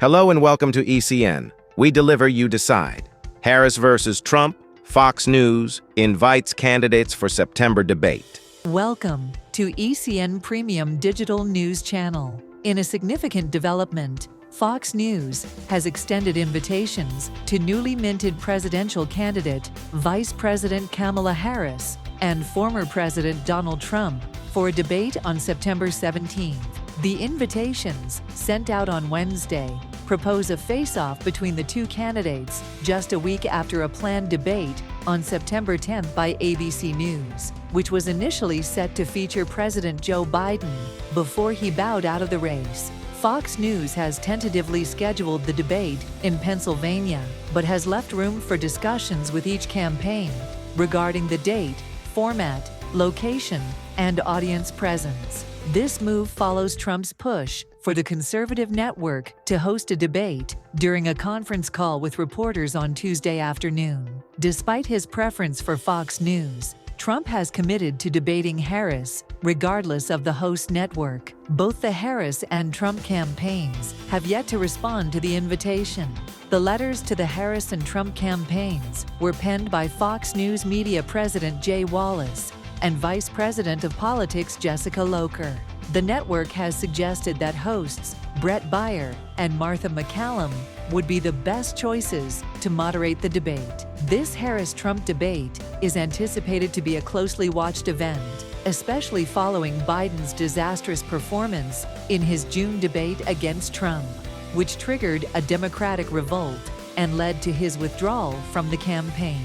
Hello and welcome to ECN. We deliver, you decide. Harris versus Trump, Fox News invites candidates for September debate. Welcome to ECN Premium Digital News Channel. In a significant development, Fox News has extended invitations to newly minted presidential candidate Vice President Kamala Harris and former President Donald Trump for a debate on September 17th. The invitations, sent out on Wednesday, propose a face-off between the two candidates just a week after a planned debate on September 10th by ABC News, which was initially set to feature President Joe Biden before he bowed out of the race. Fox News has tentatively scheduled the debate in Pennsylvania, but has left room for discussions with each campaign regarding the date, format, location, and audience presence. This move follows Trump's push for the conservative network to host a debate during a conference call with reporters on Tuesday afternoon. Despite his preference for Fox News, Trump has committed to debating Harris, regardless of the host network. Both the Harris and Trump campaigns have yet to respond to the invitation. The letters to the Harris and Trump campaigns were penned by Fox News Media President Jay Wallace and Vice President of Politics Jessica Locher. The network has suggested that hosts Brett Baier and Martha McCallum would be the best choices to moderate the debate. This Harris-Trump debate is anticipated to be a closely watched event, especially following Biden's disastrous performance in his June debate against Trump, which triggered a Democratic revolt and led to his withdrawal from the campaign.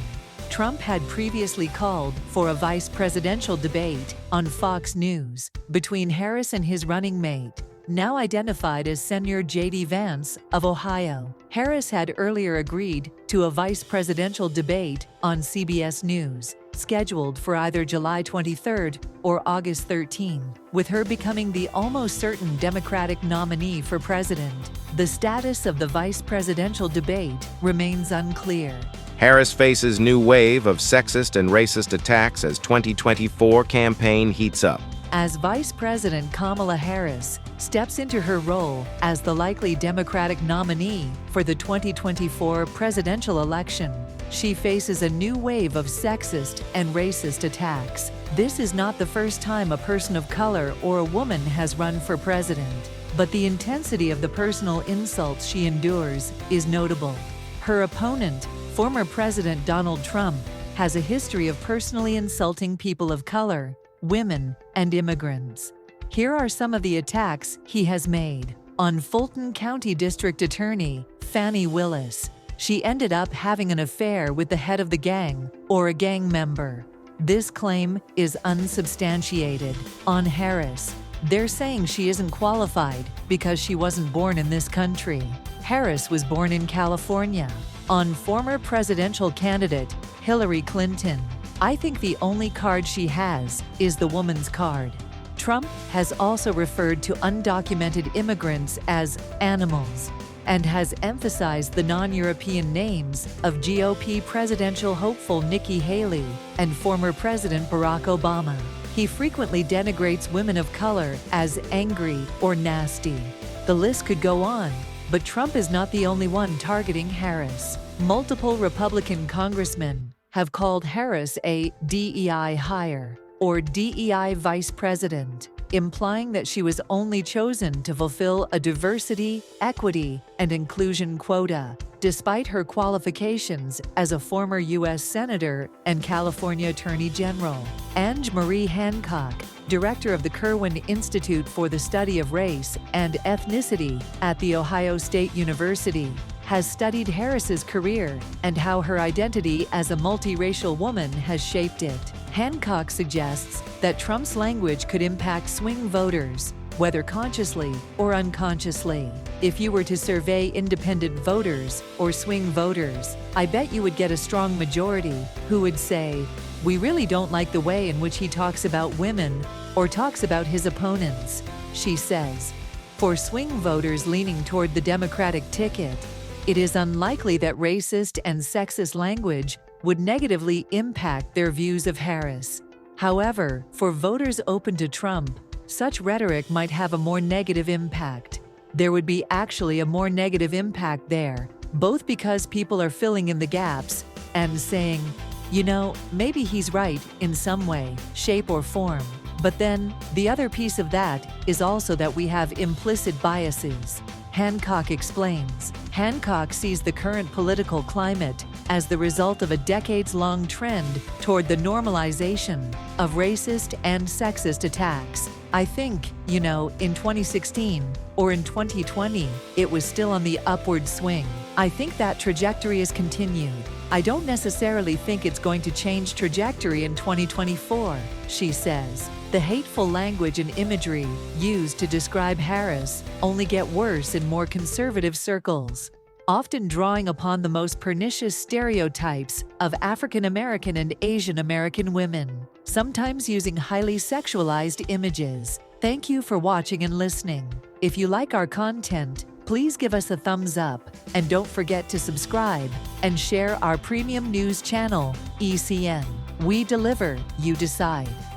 Trump had previously called for a vice presidential debate on Fox News between Harris and his running mate, now identified as Senator J.D. Vance of Ohio. Harris had earlier agreed to a vice presidential debate on CBS News, scheduled for either July 23rd or August 13, with her becoming the almost certain Democratic nominee for president. The status of the vice presidential debate remains unclear. Harris faces new wave of sexist and racist attacks as 2024 campaign heats up. As Vice President Kamala Harris steps into her role as the likely Democratic nominee for the 2024 presidential election, she faces a new wave of sexist and racist attacks. This is not the first time a person of color or a woman has run for president, but the intensity of the personal insults she endures is notable. Her opponent, former President Donald Trump, has a history of personally insulting people of color, women, and immigrants. Here are some of the attacks he has made. On Fulton County District Attorney Fani Willis, she ended up having an affair with the head of the gang or a gang member. This claim is unsubstantiated. On Harris, they're saying she isn't qualified because she wasn't born in this country. Harris was born in California. On former presidential candidate Hillary Clinton, I think the only card she has is the woman's card. Trump has also referred to undocumented immigrants as animals and has emphasized the non-European names of GOP presidential hopeful Nikki Haley and former President Barack Obama. He frequently denigrates women of color as angry or nasty. The list could go on, but Trump is not the only one targeting Harris. Multiple Republican congressmen have called Harris a DEI hire or DEI vice president, implying that she was only chosen to fulfill a diversity, equity, and inclusion quota, despite her qualifications as a former U.S. Senator and California Attorney General. Ange Marie Hancock, director of the Kirwan Institute for the Study of Race and Ethnicity at The Ohio State University, has studied Harris's career and how her identity as a multiracial woman has shaped it. Hancock suggests that Trump's language could impact swing voters, whether consciously or unconsciously. If you were to survey independent voters or swing voters, I bet you would get a strong majority who would say, "We really don't like the way in which he talks about women or talks about his opponents," she says. For swing voters leaning toward the Democratic ticket, it is unlikely that racist and sexist language would negatively impact their views of Harris. However, for voters open to Trump, such rhetoric might have a more negative impact. there would be actually a more negative impact there, both because people are filling in the gaps and saying, you know, maybe he's right in some way, shape, or form. But then, the other piece of that is also that we have implicit biases. Hancock explains. Hancock sees the current political climate as the result of a decades-long trend toward the normalization of racist and sexist attacks. I think, you know, in 2016 or in 2020, it was still on the upward swing. I think that trajectory has continued. I don't necessarily think it's going to change trajectory in 2024, she says. The hateful language and imagery used to describe Harris only get worse in more conservative circles, often drawing upon the most pernicious stereotypes of African American and Asian American women, sometimes using highly sexualized images. Thank you for watching and listening. If you like our content, please give us a thumbs up and don't forget to subscribe and share our premium news channel, ECN. We deliver, you decide.